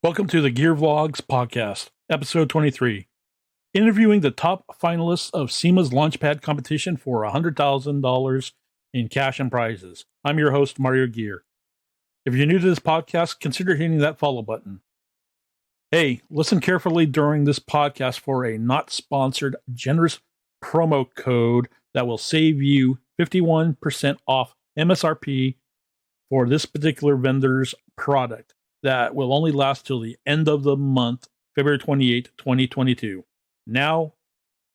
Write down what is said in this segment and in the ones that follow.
Welcome to the Gear Vlogz podcast, episode 23. Interviewing the top finalists of SEMA's LaunchPad competition for $100,000 in cash and prizes. I'm your host, Mario Gear. If you're new to this podcast, consider hitting that follow button. Hey, listen carefully during this podcast for a not sponsored generous promo code that will save you 51% off MSRP for this particular vendor's product. That will only last till the end of the month, February 28, 2022. Now,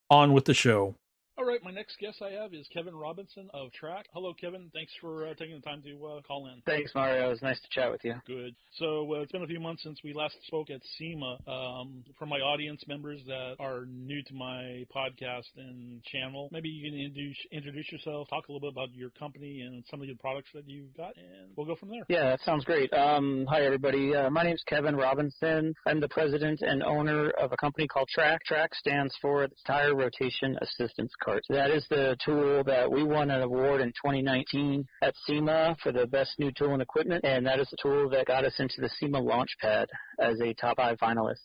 on with the show. All right, my next guest I have is Kevin Robinson of TRAC. Hello, Kevin. Thanks for taking the time to call in. Thanks, Mario. It was nice to chat with you. Good. So it's been a few months since we last spoke at SEMA. For my audience members that are new to my podcast and channel, maybe you can introduce yourself, talk a little bit about your company and some of your products that you've got, and we'll go from there. Yeah, that sounds great. Hi, everybody. My name's Kevin Robinson. I'm the president and owner of a company called TRAC. TRAC stands for the Tire Rotation Assistance Cart. That is the tool that we won an award in 2019 at SEMA for the best new tool and equipment, and that is the tool that got us into the SEMA LaunchPad as a top 5 finalist.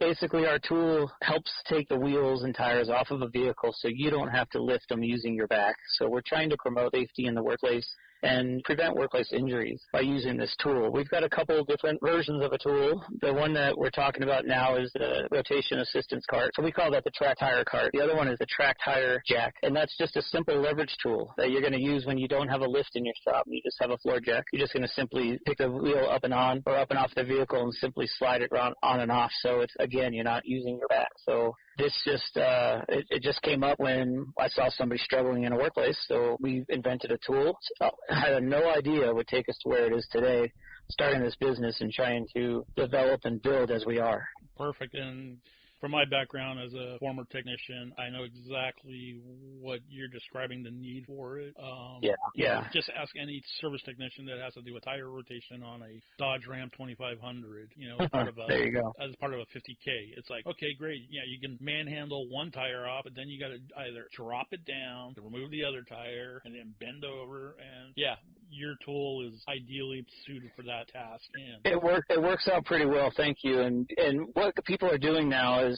Basically, our tool helps take the wheels and tires off of a vehicle so you don't have to lift them using your back. So we're trying to promote safety in the workplace and prevent workplace injuries by using this tool. We've got a couple of different versions of a tool. The one that we're talking about now is the rotation assistance cart. So we call that the TRAC tire cart. The other one is the TRAC tire jack. And that's just a simple leverage tool that you're going to use when you don't have a lift in your shop and you just have a floor jack. You're just going to simply pick the wheel up and on or up and off the vehicle and simply slide it on and off. So it's, again, you're not using your back. So this just, it just came up when I saw somebody struggling in a workplace. So we invented a tool. I had no idea it would take us to where it is today, starting this business and trying to develop and build as we are. Perfect. And from my background as a former technician, I know exactly what you're describing, the need for it. Yeah. Just ask any service technician that has to do a tire rotation on a Dodge Ram 2500, as part of there you go. As part of a 50K. It's like, okay, great. Yeah, you can manhandle one tire off, but then you got to either drop it down to remove the other tire and then bend over. And yeah, your tool is ideally suited for that task. And it works out pretty well, thank you. And what the people are doing now is,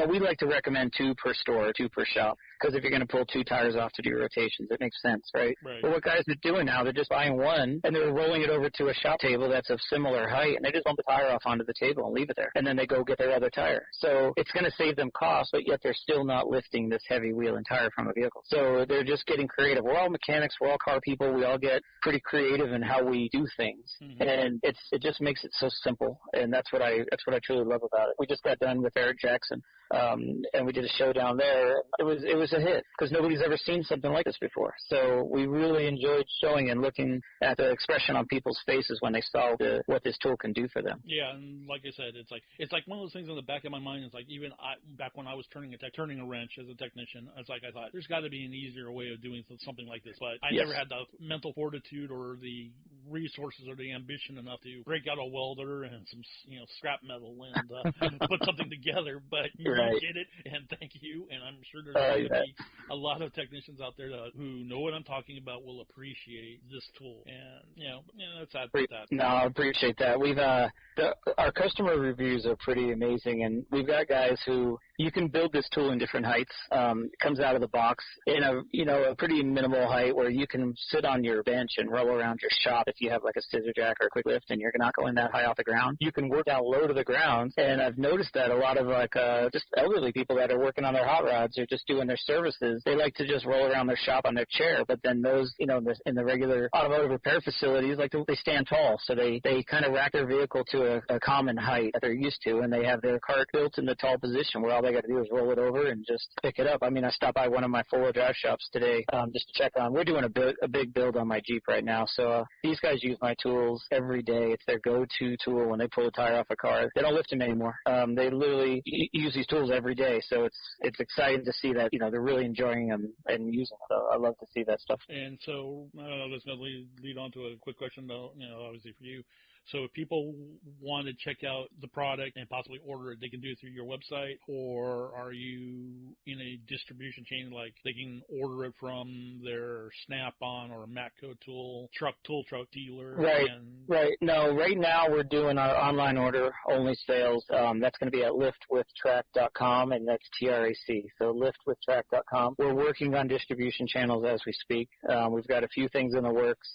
we like to recommend 2 per store, 2 per shop, because if you're going to pull 2 tires off to do rotations, it makes sense, right? But what guys are doing now, they're just buying one, and they're rolling it over to a shop table that's of similar height, and they just bump the tire off onto the table and leave it there. And then they go get their other tire. So it's going to save them costs, but yet they're still not lifting this heavy wheel and tire from a vehicle. So they're just getting creative. We're all mechanics. We're all car people. We all get pretty creative in how we do things. Mm-hmm. And it just makes it so simple, and that's what I truly love about it. We just got done with Eric Jackson, and we did a show down there. It was a hit because nobody's ever seen something like this before. So we really enjoyed showing and looking at the expression on people's faces when they saw what this tool can do for them. Yeah, and like I said, it's like one of those things in the back of my mind. It's like even back when I was turning a wrench as a technician, I thought there's got to be an easier way of doing something like this, but I never had the mental fortitude or the resources or the ambition enough to break out a welder and some scrap metal and put something together. But you did it, and thank you. And I'm sure there's going to be a lot of technicians out there who know what I'm talking about will appreciate this tool. And that's that. No, I appreciate that. We've our customer reviews are pretty amazing, and we've got guys who you can build this tool in different heights. It comes out of the box in a pretty minimal height where you can sit on your bench and roll around your shop if you have like a scissor jack or a quick lift and you're not going that high off the ground. You can work down low to the ground, and I've noticed that a lot of just elderly people that are working on their hot rods or just doing their services, they like to just roll around their shop on their chair, but then those, in the regular automotive repair facilities, they stand tall, so they kind of rack their vehicle to a common height that they're used to, and they have their cart built in the tall position where all they got to do is roll it over and just pick it up. I mean, I stopped by one of my four-wheel drive shops today just to check on. We're doing a big build on my Jeep right now, so these guys use my tools every day. It's their go-to tool when they pull a tire off a car. They don't lift them anymore. They literally use these tools every day, so it's exciting to see that they're really enjoying them and using them. So I love to see that stuff. And so that's going to lead on to a quick question, though, obviously for you. So if people want to check out the product and possibly order it, they can do it through your website, or are you in a distribution chain like they can order it from their Snap-on or Matco tool truck dealer? Right. No, right now we're doing our online order only sales. That's going to be at liftwithtrac.com, and that's TRAC. So liftwithtrac.com. We're working on distribution channels as we speak. We've got a few things in the works.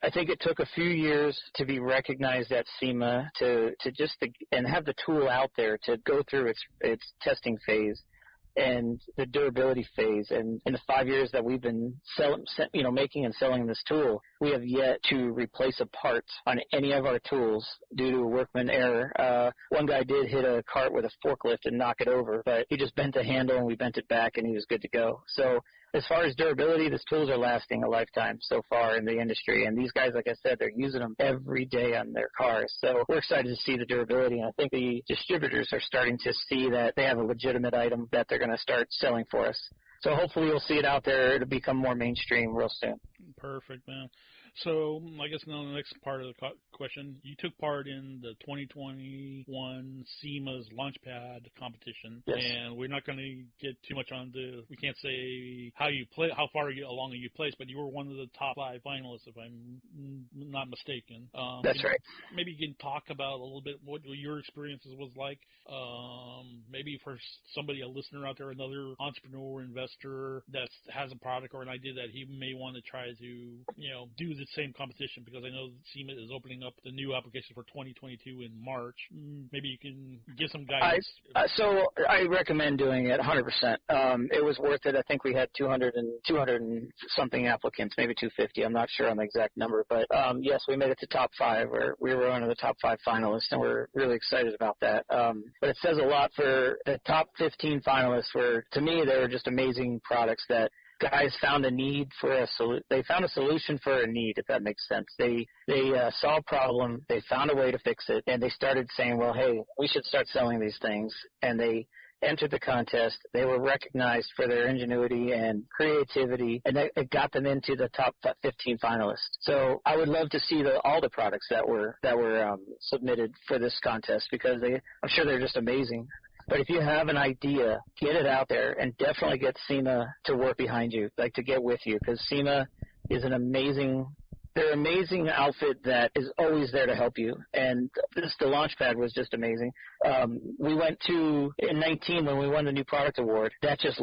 I think it took a few years to be recognized at SEMA and have the tool out there to go through its testing phase and the durability phase. And in the 5 years that we've been making and selling this tool, we have yet to replace a part on any of our tools due to a workman error. One guy did hit a cart with a forklift and knock it over, but he just bent the handle and we bent it back and he was good to go. So as far as durability, these tools are lasting a lifetime so far in the industry. And these guys, like I said, they're using them every day on their cars. So we're excited to see the durability. And I think the distributors are starting to see that they have a legitimate item that they're going to start selling for us. So hopefully you'll see it out there. It'll become more mainstream real soon. Perfect, man. So I guess now the next part of the question, you took part in the 2021 SEMA's LaunchPad competition, yes. And we're not going to get too much on we can't say how far along you placed, but you were one of the top 5 finalists, if I'm not mistaken. That's right. Maybe you can talk about a little bit what your experiences was like. Maybe for somebody, a listener out there, another entrepreneur, investor that has a product or an idea that he may want to try to, do the same competition, because I know SEMA is opening up the new application for 2022 in March. Maybe you can give some guidance. So I recommend doing it 100%. It was worth it. I think we had 200 and something applicants, maybe 250. I'm not sure on the exact number, but yes, we made it to top 5. We were one of the top 5 finalists, and we're really excited about that. But it says a lot for the top 15 finalists. To me, they were just amazing products that guys found a need for they found a solution for a need, if that makes sense. They saw a problem, they found a way to fix it, and they started saying, well, hey, we should start selling these things. And they entered the contest. They were recognized for their ingenuity and creativity, and it got them into the top 15 finalists. So I would love to see all the products that were submitted for this contest, because I'm sure they're just amazing. But if you have an idea, get it out there, and definitely get SEMA to work behind you, like to get with you, because SEMA is an amazing outfit that is always there to help you. And the LaunchPad was just amazing. We went to, in 19, when we won the new product award, that just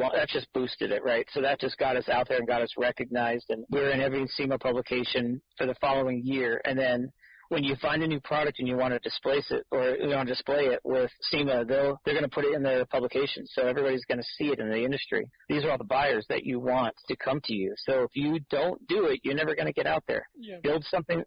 boosted it, right? So that just got us out there and got us recognized, and we're in every SEMA publication for the following year. And then when you find a new product and you want to display it with SEMA, they're going to put it in their publication, so everybody's going to see it in the industry. These are all the buyers that you want to come to you. So if you don't do it, you're never going to get out there. Yeah. Build something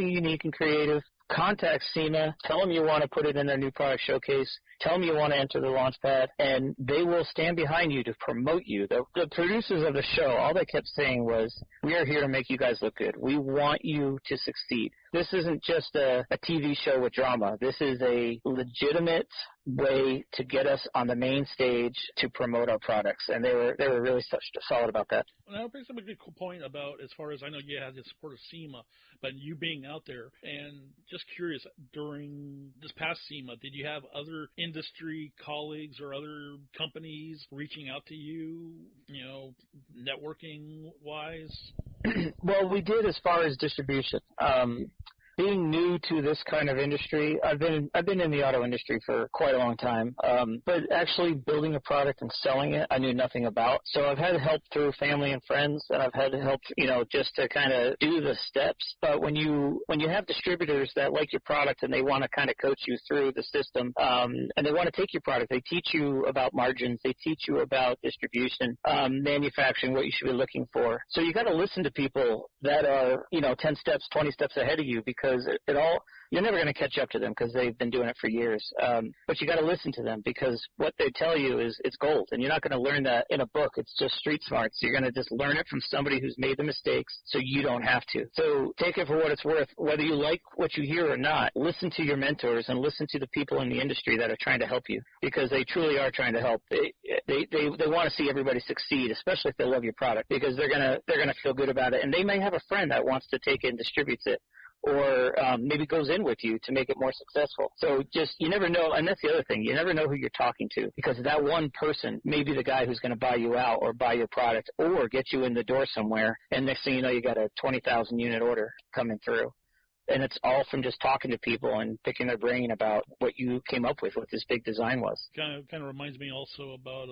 unique and creative. Contact SEMA. Tell them you want to put it in their new product showcase. Tell them you want to enter the LaunchPad, and they will stand behind you to promote you. The producers of the show, all they kept saying was, we are here to make you guys look good. We want you to succeed. This isn't just a TV show with drama. This is a legitimate way to get us on the main stage to promote our products, and they were really solid about that. Well, that brings up a good point about, as far as I know, you had the support of SEMA, but you being out there, and just curious, during this past SEMA, did you have other industry colleagues or other companies reaching out to you, networking-wise? Well, we did as far as distribution. Being new to this kind of industry, I've been in the auto industry for quite a long time, but actually building a product and selling it, I knew nothing about. So I've had help through family and friends, and I've had help, just to kind of do the steps. But when you have distributors that like your product and they want to kind of coach you through the system, and they want to take your product, they teach you about margins, they teach you about distribution, manufacturing, what you should be looking for. So you got to listen to people that are, 10 steps, 20 steps ahead of you, because you're never going to catch up to them because they've been doing it for years. But you got to listen to them, because what they tell you is it's gold, and you're not going to learn that in a book. It's just street smarts. You're going to just learn it from somebody who's made the mistakes, so you don't have to. So take it for what it's worth. Whether you like what you hear or not, listen to your mentors and listen to the people in the industry that are trying to help you, because they truly are trying to help. They want to see everybody succeed, especially if they love your product, because they're gonna feel good about it, and they may have a friend that wants to take it and distributes it. or maybe goes in with you to make it more successful. So just, you never know, and that's the other thing, you never know who you're talking to, because that one person may be the guy who's going to buy you out or buy your product or get you in the door somewhere, and next thing you know, you got a 20,000 unit order coming through. And it's all from just talking to people and picking their brain about what you came up with, what this big design was. Kind of reminds me also about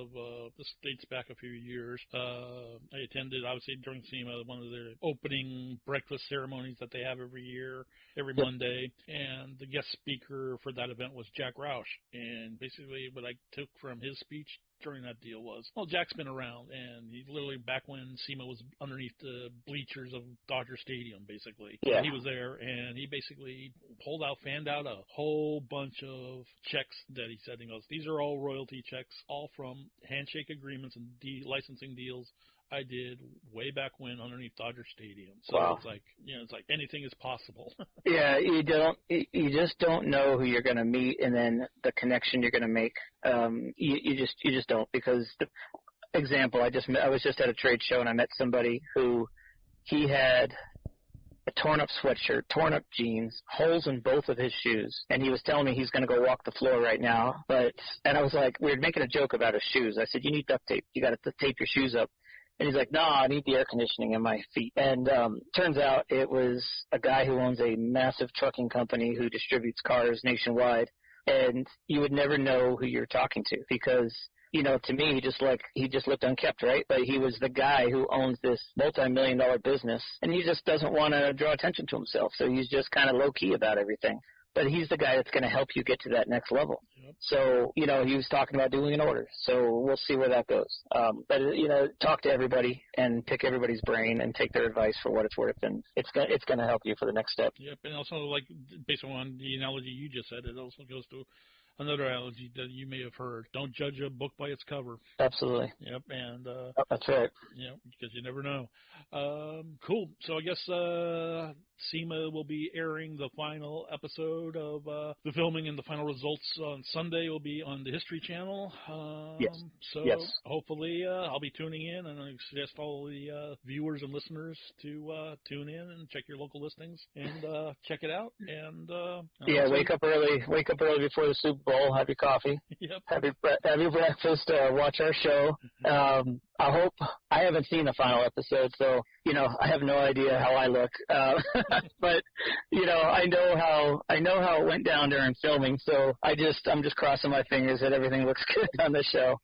this dates back a few years. I attended, obviously, during SEMA, one of their opening breakfast ceremonies that they have every year, every Monday. And the guest speaker for that event was Jack Roush. And basically what I took from his speech during that deal was, well, Jack's been around, and he literally, back when SEMA was underneath the bleachers of Dodger Stadium, basically. Yeah. He was there, and he basically fanned out a whole bunch of checks that he said, he goes, these are all royalty checks, all from handshake agreements and licensing deals I did way back when underneath Dodger Stadium. So It's like, it's like anything is possible. Yeah, you just don't know who you're going to meet, and then the connection you're going to make. You just don't, because example, I was just at a trade show and I met somebody who he had a torn up sweatshirt, torn up jeans, holes in both of his shoes, and he was telling me he's going to go walk the floor right now. And I was like, we were making a joke about his shoes. I said, you need duct tape. You got to tape your shoes up. And he's like, no, I need the air conditioning in my feet. And turns out it was a guy who owns a massive trucking company who distributes cars nationwide. And you would never know who you're talking to, because, to me, he just looked unkempt, right? But he was the guy who owns this multi-million-dollar business, and he just doesn't want to draw attention to himself. So he's just kind of low-key about everything. But he's the guy that's going to help you get to that next level. Yep. So, he was talking about doing an order. So we'll see where that goes. But talk to everybody and pick everybody's brain and take their advice for what it's worth, and it's going to help you for the next step. Yep, and also, like, based on the analogy you just said, it also goes to another analogy that you may have heard. Don't judge a book by its cover. Absolutely. Yep, and that's right. Yeah, because you never know. Cool. So I guess SEMA will be airing the final episode of the filming, and the final results on Sunday will be on the History Channel. Yes. So yes. Hopefully I'll be tuning in, and I suggest all the viewers and listeners to tune in and check your local listings and check it out. And wake up early before the Super Bowl. Have your coffee. Yep. Have your breakfast. Watch our show. I haven't seen the final episode, so I have no idea how I look. But I know how it went down during filming, so I'm just crossing my fingers that everything looks good on the show.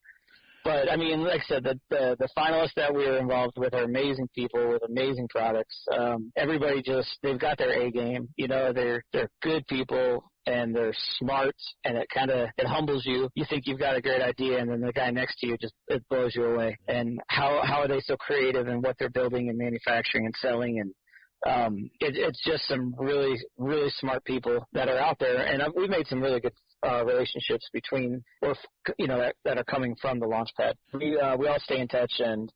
But I mean, like I said, the finalists that we were involved with are amazing people with amazing products. Everybody they've got their A game. They're good people, and they're smart, and it humbles you. You think you've got a great idea, and then the guy next to you it blows you away. And how are they so creative in what they're building and manufacturing and selling? And it's just some really, really smart people that are out there, and we've made some really good relationships between, that are coming from the LaunchPad. We all stay in touch, and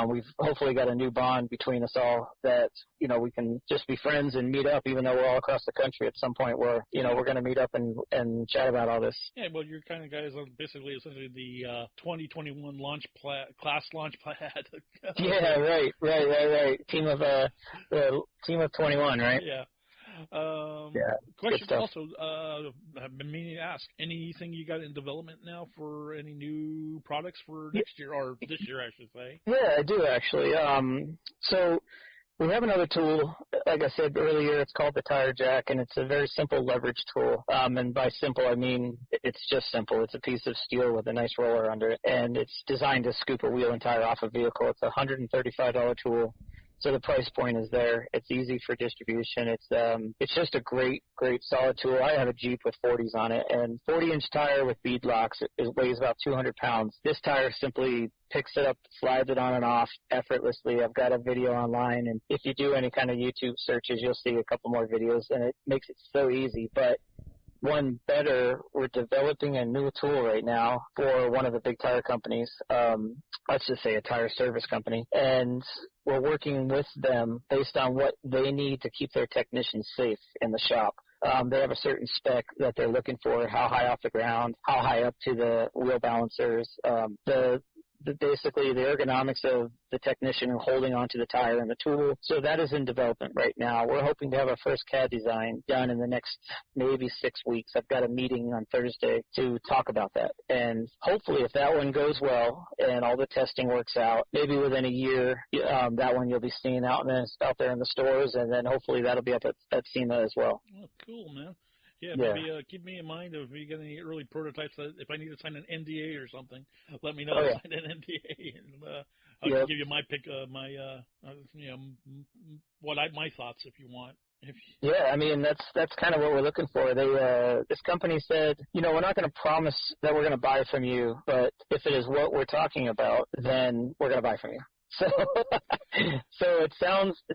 we've hopefully got a new bond between us all that, we can just be friends and meet up, even though we're all across the country at some point where, we're going to meet up and chat about all this. Yeah, well, you're kind of guys are essentially the 2021 class LaunchPad. Yeah, right. Team of 21, right? Yeah. Question also, I've been meaning to ask, anything you got in development now for any new products for next year, or this year, I should say? Yeah, I do actually. So we have another tool, like I said earlier, it's called the tire jack, and it's a very simple leverage tool. And by simple, I mean it's just simple. It's a piece of steel with a nice roller under it, and it's designed to scoop a wheel and tire off a vehicle. It's a $135 tool. So the price point is there. It's easy for distribution. It's just a great solid tool. I have a Jeep with 40s on it, and 40-inch tire with bead locks. It weighs about 200 pounds. This tire simply picks it up, slides it on and off effortlessly. I've got a video online, and if you do any kind of YouTube searches, you'll see a couple more videos, and it makes it so easy. But one better, we're developing a new tool right now for one of the big tire companies. Let's just say a tire service company. And we're working with them based on what they need to keep their technicians safe in the shop. They have a certain spec that they're looking for, how high off the ground, how high up to the wheel balancers. The basically the ergonomics of the technician holding onto the tire and the tool. So that is in development right now. We're hoping to have our first CAD design done in the next maybe 6 weeks. I've got a meeting on Thursday to talk about that. And hopefully if that one goes well and all the testing works out, maybe within a year, that one you'll be seeing out there in the stores, and then hopefully that'll be up at SEMA as well. Oh, cool, man. Yeah, maybe keep me in mind if you get any early prototypes. If I need to sign an NDA or something, let me know. Oh, yeah. Sign an NDA, and I'll give you my pick, my thoughts if you want. Yeah, I mean that's kind of what we're looking for. This company said, we're not going to promise that we're going to buy from you, but if it is what we're talking about, then we're going to buy from you. So, so it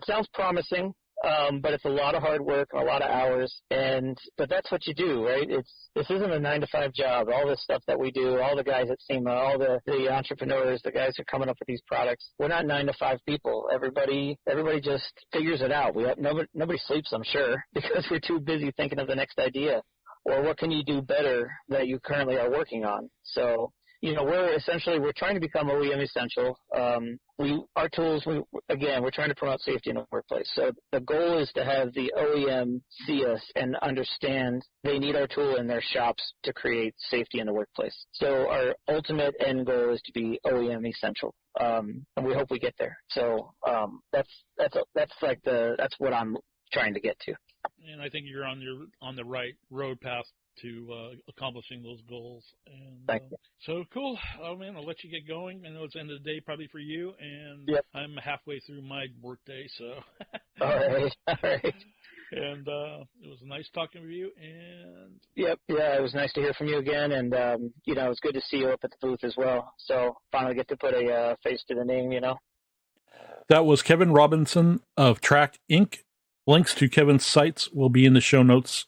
sounds promising. But it's a lot of hard work, a lot of hours, but that's what you do, right? This isn't a 9-to-5 job. All this stuff that we do, all the guys at SEMA, all the entrepreneurs, the guys who are coming up with these products, we're not 9-to-5 people. Everybody just figures it out. Nobody sleeps, I'm sure, because we're too busy thinking of the next idea, or what can you do better that you currently are working on. So, we're trying to become OEM essential. Our tools, we're trying to promote safety in the workplace. So the goal is to have the OEM see us and understand they need our tool in their shops to create safety in the workplace. So our ultimate end goal is to be OEM essential, and we hope we get there. So that's what I'm trying to get to. And I think you're on the right road path to accomplishing those goals. And Thank you. So cool. Oh man, I'll let you get going. I know it's the end of the day probably for you, and yep. I'm halfway through my work day, so. All right. And it was nice talking with you. And yep, yeah, it was nice to hear from you again, and it's good to see you up at the booth as well. So finally get to put a face to the name, That was Kevin Robinson of TRAC Inc. Links to Kevin's sites will be in the show notes.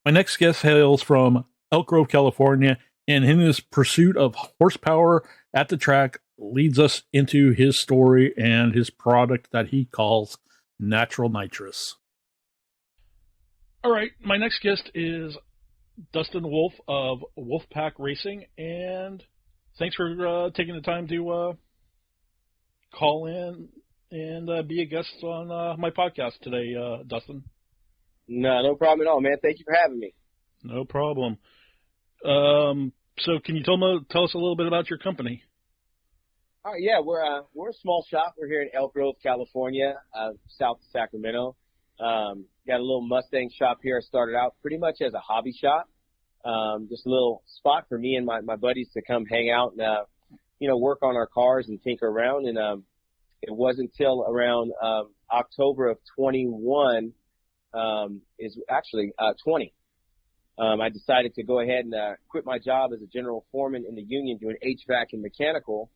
My next guest hails from Elk Grove, California, and in his pursuit of horsepower at the track leads us into his story and his product that he calls Natural Nitrous. All right, my next guest is Dustin Woolf of Wolfpack Racing, and thanks for taking the time to call in and be a guest on my podcast today, Dustin. No problem at all, man. Thank you for having me. No problem. So can you tell us a little bit about your company? All right, yeah, we're a small shop. We're here in Elk Grove, California, south of Sacramento. Got a little Mustang shop here. I started out pretty much as a hobby shop, just a little spot for me and my buddies to come hang out and work on our cars and tinker around. And it wasn't until around October of 21. Is actually 20. I decided to go ahead and quit my job as a general foreman in the union doing HVAC and mechanical,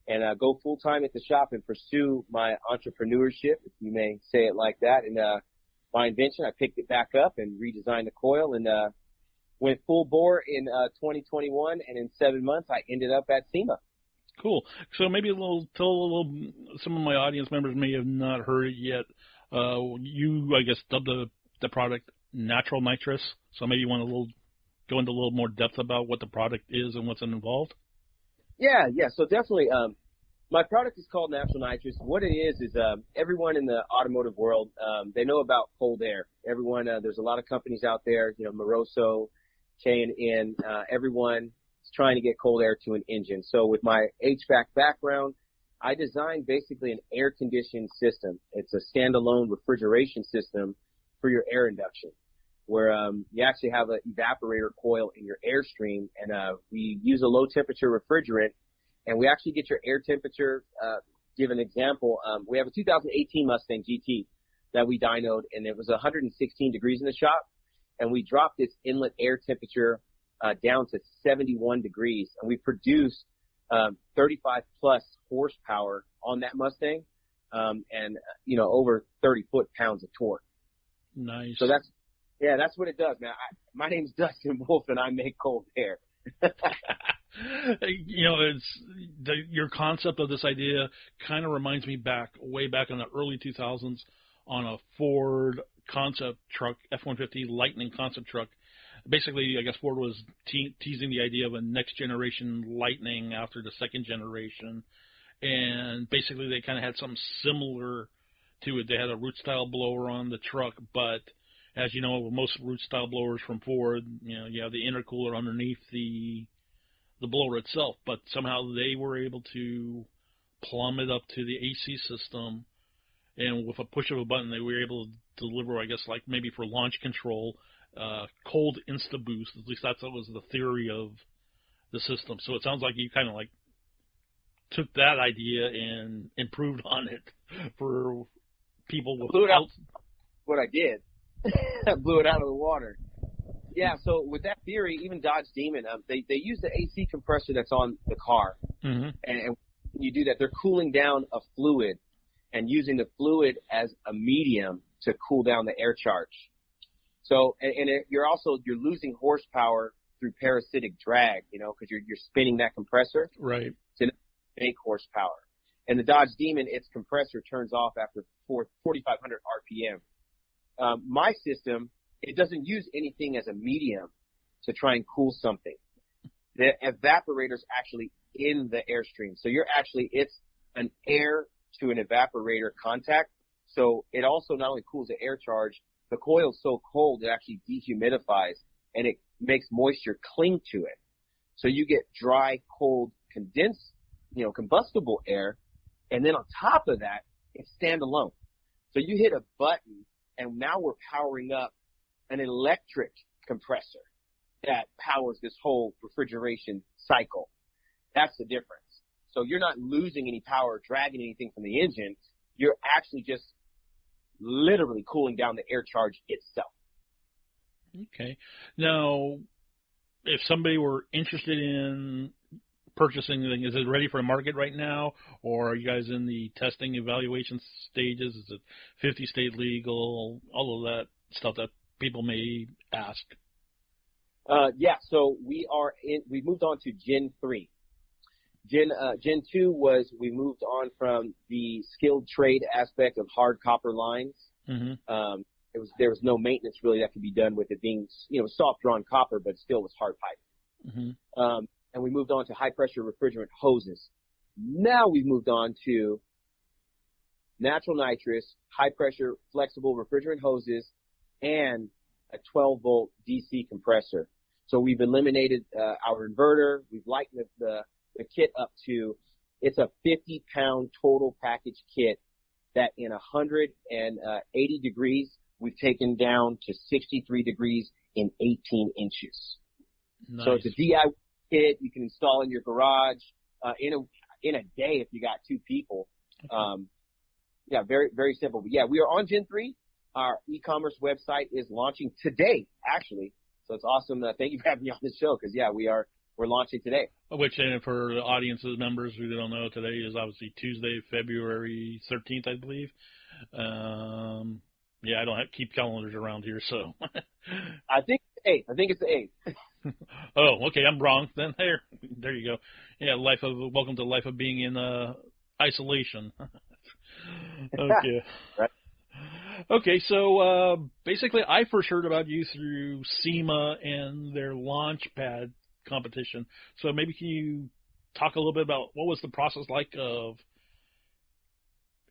and go full-time at the shop and pursue my entrepreneurship, if you may say it like that. And my invention, I picked it back up and redesigned the coil and went full bore in 2021, and in 7 months I ended up at SEMA. Cool. So maybe some of my audience members may have not heard it yet. You, I guess, dubbed the product Natural Nitrous, so maybe you want to go into a little more depth about what the product is and what's involved? Yeah, so definitely. My product is called Natural Nitrous. What it is everyone in the automotive world, they know about cold air. Everyone, there's a lot of companies out there, Moroso, K&N, everyone is trying to get cold air to an engine. So with my HVAC background, I designed basically an air-conditioned system. It's a standalone refrigeration system for your air induction, where you actually have an evaporator coil in your airstream, and we use a low-temperature refrigerant, and we actually get your air temperature. Give an example. We have a 2018 Mustang GT that we dynoed, and it was 116 degrees in the shop, and we dropped its inlet air temperature down to 71 degrees, and we produced 35 plus horsepower on that Mustang, and over 30 foot-pounds of torque. Nice. So that's what it does, man. My name's Dustin Woolf, and I make cold air. Your concept of this idea kind of reminds me way back in the early 2000s on a Ford concept truck, F-150 Lightning concept truck. basically, I guess Ford was teasing the idea of a next generation Lightning after the second generation, and basically they kind of had something similar to it. They had a root style blower on the truck, but as you know, most root style blowers from Ford, you have the intercooler underneath the blower itself, but somehow they were able to plumb it up to the AC system, and with a push of a button, they were able to deliver, I guess, like maybe for launch control, cold insta boost. At least that was the theory of the system. So it sounds like you kind of like took that idea and improved on it for people with blew it out. What I did, blew it out of the water. Yeah. So with that theory, even Dodge Demon, they use the AC compressor that's on the car, and when you do that, they're cooling down a fluid and using the fluid as a medium to cool down the air charge. So, you're losing horsepower through parasitic drag, because you're spinning that compressor. Right. To make horsepower. And the Dodge Demon, its compressor turns off after 4,500 RPM. My system, it doesn't use anything as a medium to try and cool something. The evaporator's actually in the airstream. So it's an air to an evaporator contact. So it also not only cools the air charge, the coil's so cold it actually dehumidifies and it makes moisture cling to it. So you get dry, cold, condensed, combustible air, and then on top of that, it's standalone. So you hit a button, and now we're powering up an electric compressor that powers this whole refrigeration cycle. That's the difference. So you're not losing any power, dragging anything from the engine. You're actually just literally cooling down the air charge itself. Okay. Now, if somebody were interested in purchasing the thing, is it ready for the market right now, or are you guys in the testing evaluation stages? Is it 50-state legal, all of that stuff that people may ask? Yeah, so we moved on to Gen 3. Gen 2 was we moved on from the skilled trade aspect of hard copper lines. There was no maintenance really that could be done with it being, soft drawn copper, but still was hard pipe. And we moved on to high pressure refrigerant hoses. Now we've moved on to natural nitrous, high pressure flexible refrigerant hoses, and a 12 volt DC compressor. So we've eliminated our inverter. We've lightened the kit up to, it's a 50-pound total package kit that in 180 degrees, we've taken down to 63 degrees in 18 inches. Nice. So it's a DIY kit you can install in your garage in a day if you got two people. Yeah, very, very simple. But yeah, we are on Gen 3. Our e-commerce website is launching today, actually. So it's awesome. Thank you for having me on the show because, yeah, we're launching today. Which, for the audience's members who don't know, today is obviously Tuesday, February 13th, I believe. Yeah, I don't keep calendars around here, so. I think it's the 8th. Oh, okay, I'm wrong. Then there you go. Yeah, welcome to life of being in isolation. Okay. Right. Okay, so basically I first heard about you through SEMA and their LaunchPad competition. So maybe can you talk a little bit about what was the process like of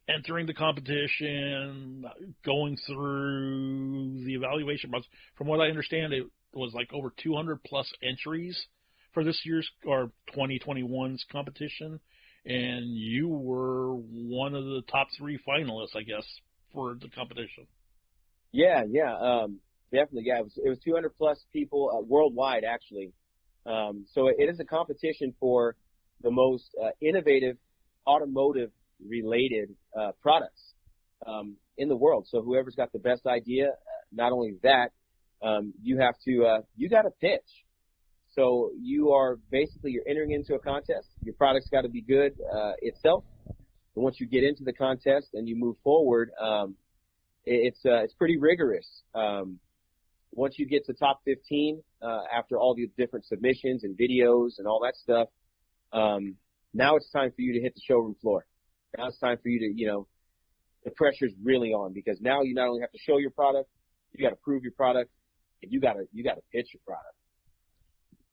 entering the competition, going through the evaluation process? From what I understand, it was like over 200 plus entries for this year's or 2021's competition, and you were one of the top 3 finalists, I guess, for the competition. Yeah, definitely. Yeah, it was 200 plus people worldwide, actually. So it is a competition for the most innovative automotive-related products in the world. So whoever's got the best idea, not only that, you got to pitch. So you're entering into a contest. Your product's got to be good itself. And once you get into the contest and you move forward, it's pretty rigorous. Once you get to top 15, after all the different submissions and videos and all that stuff, now it's time for you to hit the showroom floor. Now it's time for you to, the pressure's really on because now you not only have to show your product, you got to prove your product, and you gotta pitch your product.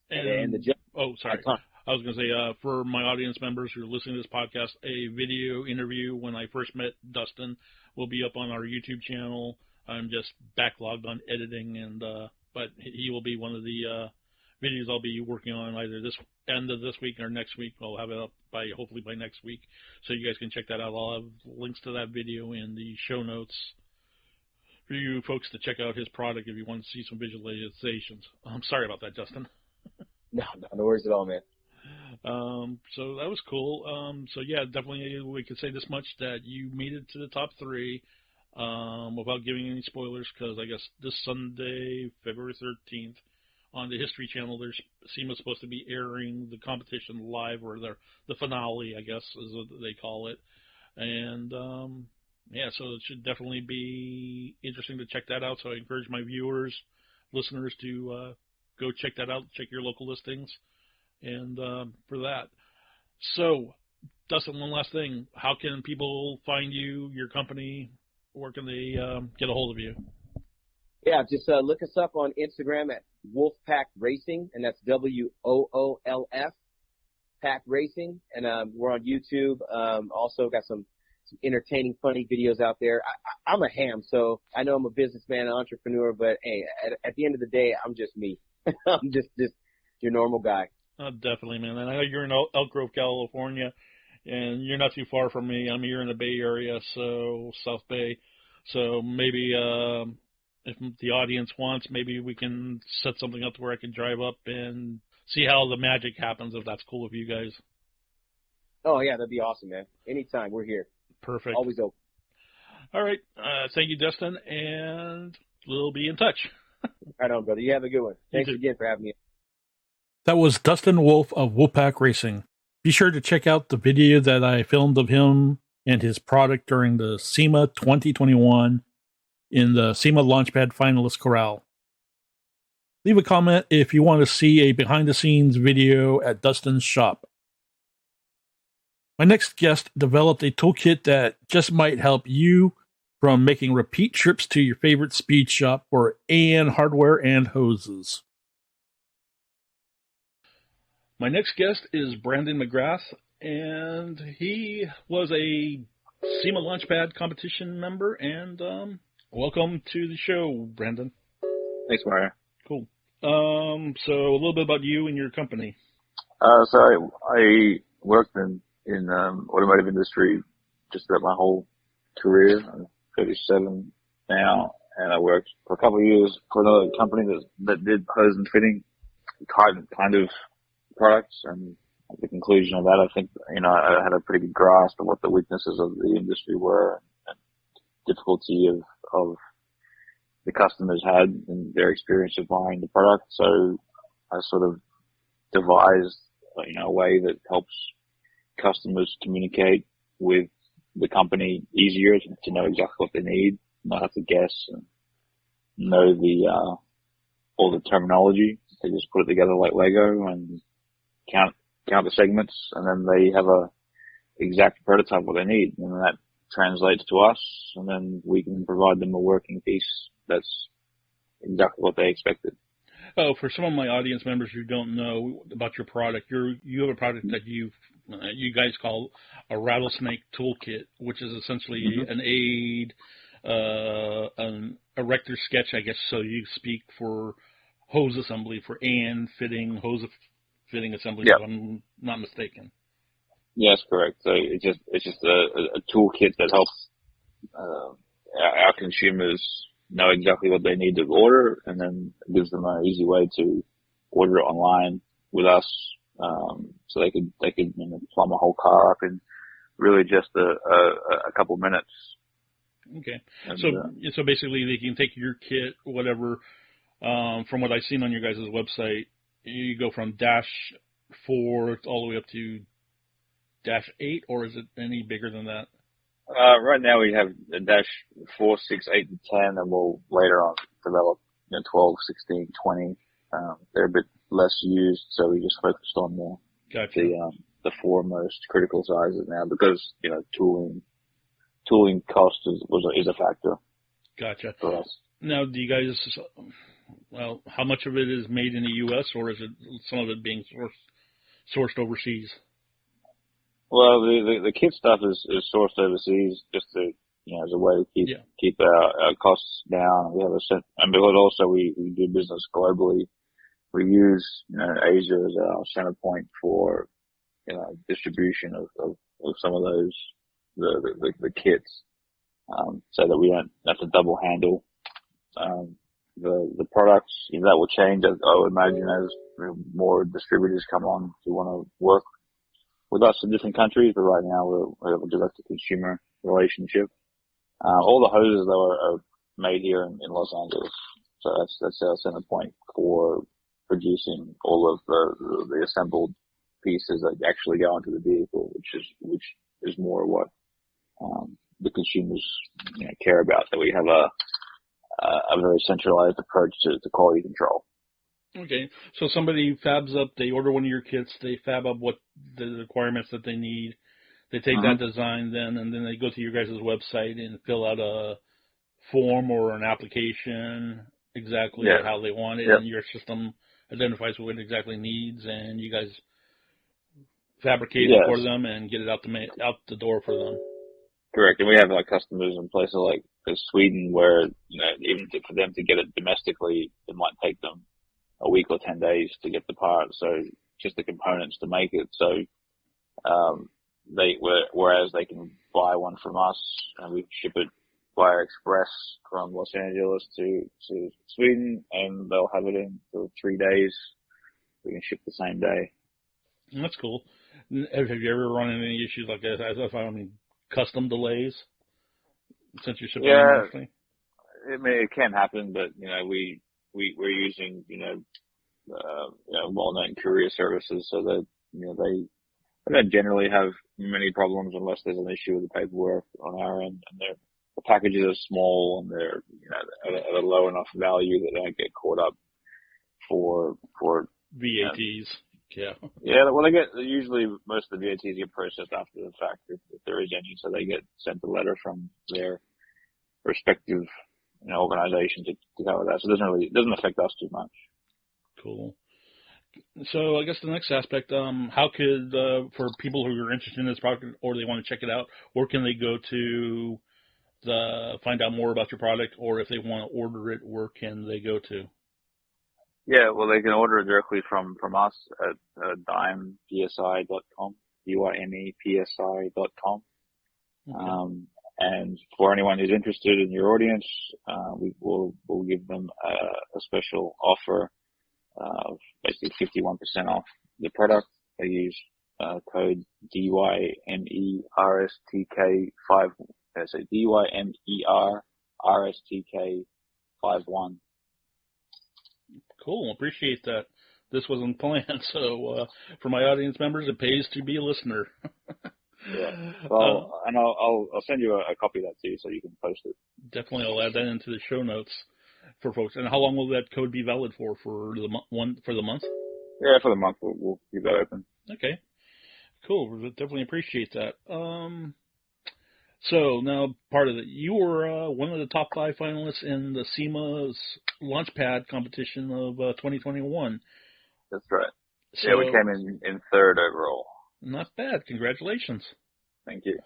And the sorry. I was going to say, for my audience members who are listening to this podcast, a video interview when I first met Dustin will be up on our YouTube channel. I'm just backlogged on editing, but he will be one of the videos I'll be working on either this end of this week or next week. I'll have it up hopefully by next week, so you guys can check that out. I'll have links to that video in the show notes for you folks to check out his product if you want to see some visualizations. I'm sorry about that, Justin. No worries at all, man. So that was cool. So yeah, definitely we could say this much, that you made it to the top 3 without giving any spoilers, because I guess this Sunday, February 13th, on the History Channel, SEMA's supposed to be airing the competition live, or the finale, I guess, is what they call it. And yeah, so it should definitely be interesting to check that out. So I encourage my listeners to go check that out, check your local listings, and for that. So, Dustin, one last thing. How can people find you, your company? Where can they get a hold of you? Yeah, just look us up on Instagram at Wolfpack Racing, and that's WOOLF, Pack Racing. And we're on YouTube. Also got some entertaining, funny videos out there. I'm a ham, so I know I'm a businessman, an entrepreneur, but hey, at the end of the day, I'm just me. I'm just your normal guy. Definitely, man. And I know you're in Elk Grove, California, and you're not too far from me. I'm here in the Bay Area, so South Bay. So maybe if the audience wants, maybe we can set something up where I can drive up and see how the magic happens, if that's cool with you guys. Oh, yeah, that'd be awesome, man. Anytime, we're here. Perfect. Always open. All right. Thank you, Dustin, and we'll be in touch. Right on, brother. You have a good one. Thanks again for having me. That was Dustin Woolf of Wolfpack Racing. Be sure to check out the video that I filmed of him and his product during the SEMA 2021 in the SEMA LaunchPad Finalist Corral. Leave a comment if you want to see a behind-the-scenes video at Dustin's shop. My next guest developed a toolkit that just might help you, from making repeat trips to your favorite speed shop for AN hardware and hoses. My next guest is Brandon McGrath, and he was a SEMA LaunchPad competition member, and welcome to the show, Brandon. Thanks, Mario. Cool. So a little bit about you and your company. So I worked in automotive industry just about my whole career. I'm 37 now, and I worked for a couple of years for another company that did hose and fitting kind of products. And at the conclusion of that, I think, I had a pretty good grasp of what the weaknesses of the industry were and difficulty of the customers had in their experience of buying the product. So I sort of devised, a way that helps customers communicate with the company easier, to know exactly what they need, not have to guess, and know all the terminology. They just put it together like Lego and count the segments, and then they have a exact prototype of what they need, and then that translates to us, and then we can provide them a working piece that's exactly what they expected. Oh, for some of my audience members who don't know about your product, you have a product that you guys call a rattlesnake toolkit, which is essentially an aid, an erector sketch, I guess, so you speak, for hose assembly, for hose fitting assembly, if I'm not mistaken. Yes, correct. So it's just a toolkit that helps our consumers know exactly what they need to order, and then it gives them an easy way to order it online with us, so they could plumb a whole car up in really just a couple minutes. Okay. And, so basically they can take your kit, whatever, from what I've seen on your guys' website, you go from -4 all the way up to -8, or is it any bigger than that? Right now we have a -4, 6, 8, and 10, and we'll later on develop 12, 16, 20. They're a bit less used, so we just focused on the 4 most critical sizes now, because tooling cost is a factor. Gotcha. For us. Now, do you guys Well, how much of it is made in the U.S. or is it some of it being sourced overseas? Well, the kit stuff is sourced overseas just to, as a way to keep our costs down. We have and because also we do business globally, we use, Asia as our center point for, distribution of some of those, the kits, so that we don't have to double handle, the products. That will change, I would imagine, as more distributors come on who want to work with us in different countries, but right now we have a direct-to-consumer relationship. All the hoses, though, are made here in Los Angeles, so that's our center point for producing all of the assembled pieces that actually go into the vehicle, which is more what the consumers care about. That we have a very centralized approach to quality control. Okay, so somebody fabs up, they order one of your kits, they fab up what the requirements that they need, they take that design and then they go to your guys' website and fill out a form or an application exactly how they want it, and your system identifies what it exactly needs, and you guys fabricate it for them and get it out the door for them. Correct, and we have customers in places like Sweden where even for them to get it domestically, it might take them a week or 10 days to get the part, so just the components to make it. So, whereas they can buy one from us and we ship it via express from Los Angeles to Sweden, and they'll have it in for 3 days. We can ship the same day. That's cool. Have you ever run into any issues like that? I mean, custom delays since you're shipping internationally? It can happen, but we're using well-known courier services, so that they don't generally have many problems unless there's an issue with the paperwork on our end, and the packages are small and they're at a low enough value that they don't get caught up for VATs. Well, usually most of the VATs get processed after the fact if there is any, so they get sent a letter from their respective organization to cover that. So it doesn't affect us too much. Cool. So I guess the next aspect, how could, for people who are interested in this product or they want to check it out, where can they go to find out more about your product, or if they want to order it, where can they go to? Yeah, well, they can order it directly from us at dymepsi.com, dymepsi.com. Okay. And for anyone who's interested in your audience, we'll give them a special offer of basically 51% off the product. They use code DYMERSTK5. So DYMERSTK51. Cool. Appreciate that. This wasn't planned, so for my audience members, it pays to be a listener. Yeah. Well, and I'll send you a copy of that too, so you can post it. Definitely, I'll add that into the show notes for folks. And how long will that code be valid for the month? Yeah, for the month. We'll keep that open. Okay. Cool. We definitely appreciate that. So now, part of it, you were one of the top 5 finalists in the SEMA's LaunchPad competition of 2021. That's right. So, yeah, we came in 3rd overall. Not bad. Congratulations. Thank you.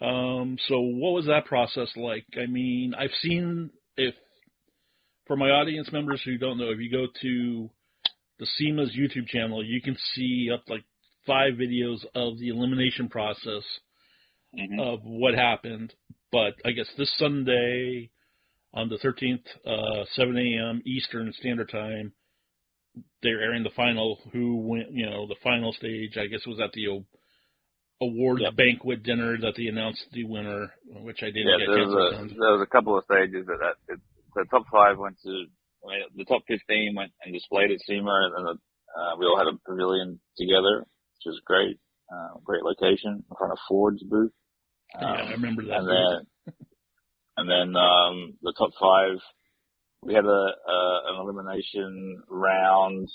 So what was that process like? I mean, I've seen, for my audience members who don't know, if you go to the SEMA's YouTube channel, you can see up like 5 videos of the elimination process of what happened. But I guess this Sunday on the 13th, 7 a.m. Eastern Standard Time, they're airing the final, who went, the final stage, I guess it was at the awards banquet dinner that they announced the winner, which I didn't get a chance to attend. There was a couple of stages the top 5 went to, the top 15 went and displayed at SEMA, and then we all had a pavilion together, which was great. Great location in front of Ford's booth. I remember that. And then the top 5, we had an elimination round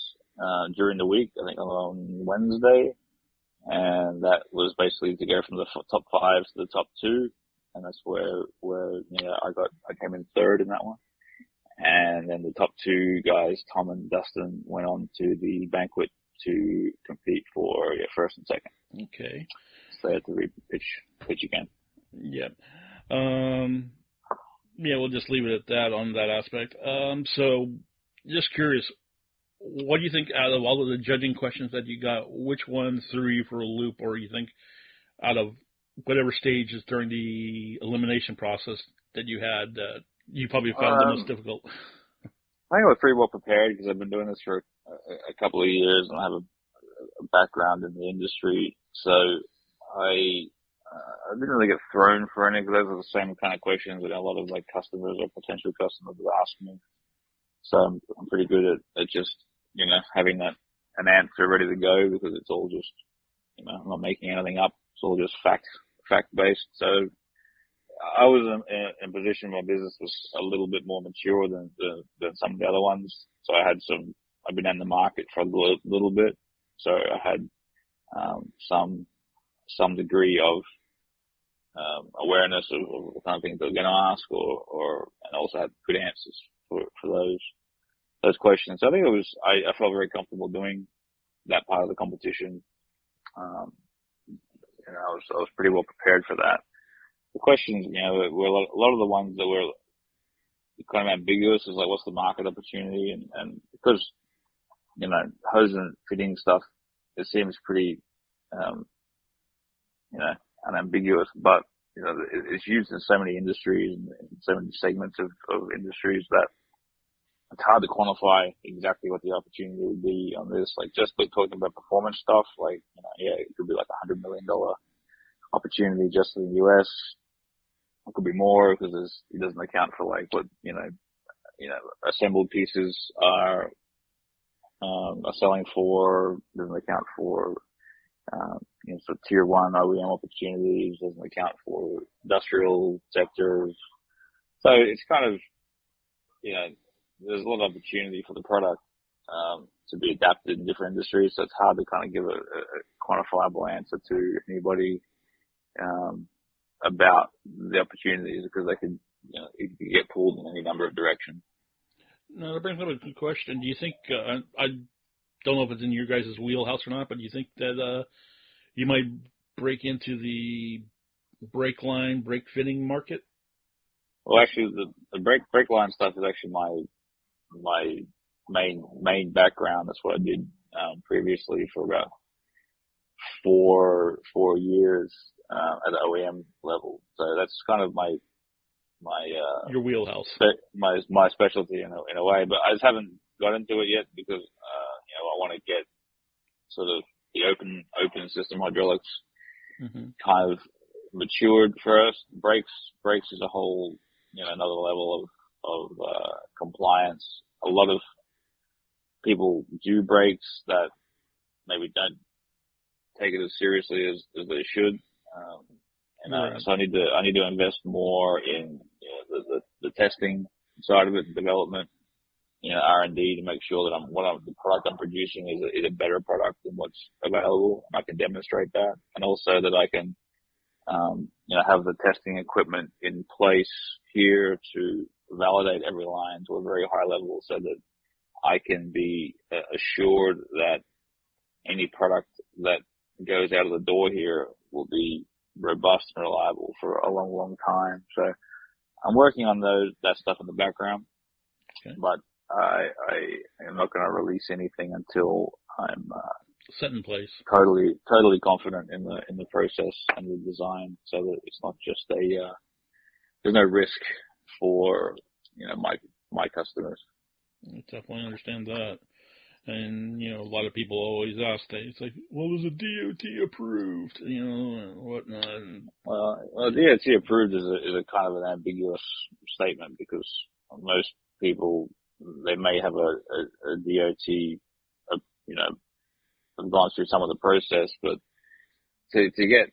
during the week, I think on Wednesday, and that was basically to go from the top 5 to the top 2, and that's where I came in 3rd in that one. And then the top two guys, Tom and Dustin, went on to the banquet to compete for first and second. Okay. So they had to pitch again. Yep. Yeah, we'll just leave it at that on that aspect. So just curious, what do you think out of all of the judging questions that you got, which one threw you for a loop, or you think out of whatever stages during the elimination process that you had, you probably found the most difficult? I think I was pretty well prepared because I've been doing this for a couple of years and I have a background in the industry. So I didn't really get thrown for any because those are the same kind of questions that a lot of like customers or potential customers would ask me. So I'm pretty good at just, having an answer ready to go because it's all just, I'm not making anything up. It's all just fact based. So I was in a position where my business was a little bit more mature than some of the other ones. So I've been in the market for a little bit. So I had, some degree of, awareness of the kind of things they were going to ask and also had good answers for those questions. So I think I felt very comfortable doing that part of the competition. I was pretty well prepared for that. The questions, were a lot of the ones that were kind of ambiguous is like, what's the market opportunity? And because, hose and fitting stuff, it seems pretty, unambiguous, but, it's used in so many industries and so many segments of industries that it's hard to quantify exactly what the opportunity would be on this. Like just like talking about performance stuff, like, it could be like $100 million opportunity just in the US. It could be more because it doesn't account for like what, assembled pieces are selling for, doesn't account for, so tier one OEM opportunities, doesn't account for industrial sectors. So it's kind of, there's a lot of opportunity for the product, to be adapted in different industries. So it's hard to kind of give a quantifiable answer to anybody, about the opportunities because they could, it could get pulled in any number of directions. Now, that brings up a good question. Do you think, I don't know if it's in your guys' wheelhouse or not, but do you think that you might break into the brake fitting market? Well, actually, the brake line stuff is actually my main background. That's what I did previously for about four years at the OEM level. So that's kind of my your wheelhouse, my specialty in a way. But I just haven't got into it yet because I want to get sort of the open system hydraulics kind of matured first. Brakes is a whole another level of compliance. A lot of people do brakes that maybe don't take it as seriously as they should. So I need to invest more in the testing side of it, the development, R&D to make sure that the product I'm producing is a better product than what's available. And I can demonstrate that, and also that I can have the testing equipment in place here to validate every line to a very high level, so that I can be assured that any product that goes out of the door here will be robust and reliable for a long, long time. So I'm working on that stuff in the background, but I am not going to release anything until I'm set in place. Totally confident in the process and the design, so that it's not just there's no risk for my customers. I definitely understand that. And, a lot of people always ask that. It's like, well, was a DOT approved, and whatnot. Well, DOT approved is a kind of an ambiguous statement because most people, they may have a DOT, have gone through some of the process, but to get,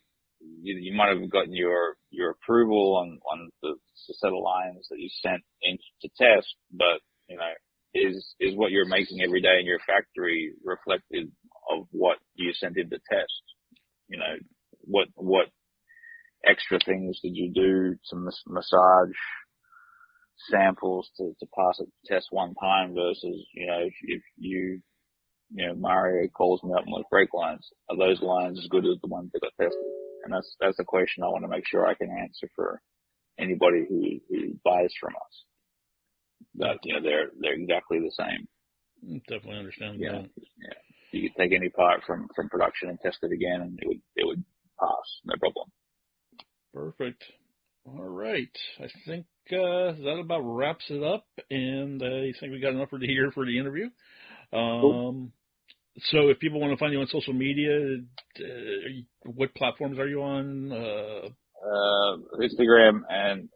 you might have gotten your approval on the set of lines that you sent in to test, but, is what you're making every day in your factory reflective of what you sent in to test? What extra things did you do to massage samples to pass a test one time versus, if you Mario calls me up with brake lines, are those lines as good as the ones that got tested? And that's the question I want to make sure I can answer for anybody who buys from us. That, they're exactly the same. Definitely understand Yeah. that. Yeah. You could take any part from production and test it again, and it would pass, no problem. Perfect. All right. I think that about wraps it up, and I think we got enough for the interview. Cool. So if people want to find you on social media, what platforms are you on? Instagram and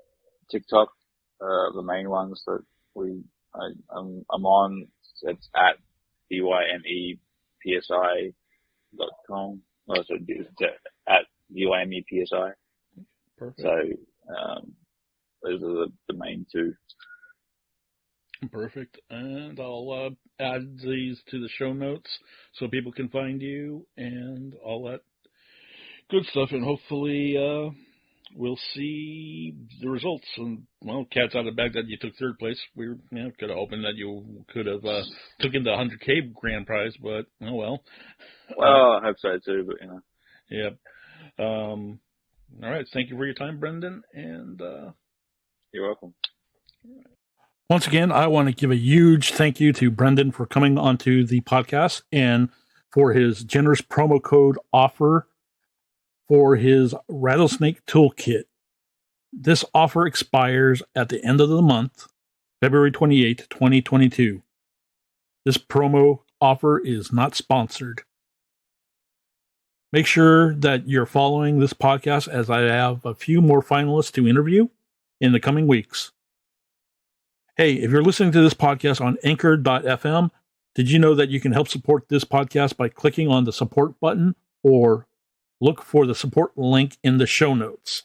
TikTok, the main ones that I'm on. It's at dymepsi.com. Also, at dymepsi. Perfect. So, those are the main two. Perfect. And I'll add these to the show notes so people can find you and all that good stuff. And hopefully we'll see the results. And, well, cat's out of the bag that you took third place. We could have hoped that you could have taken the 100K grand prize, but oh well. Well, I hope so too, but Yep. All right. Thank you for your time, Brendan. And you're welcome. Once again, I want to give a huge thank you to Brendan for coming onto the podcast and for his generous promo code offer for his Rattlesnake Toolkit. This offer expires at the end of the month, February 28th, 2022. This promo offer is not sponsored. Make sure that you're following this podcast as I have a few more finalists to interview in the coming weeks. Hey, if you're listening to this podcast on anchor.fm, did you know that you can help support this podcast by clicking on the support button or look for the support link in the show notes?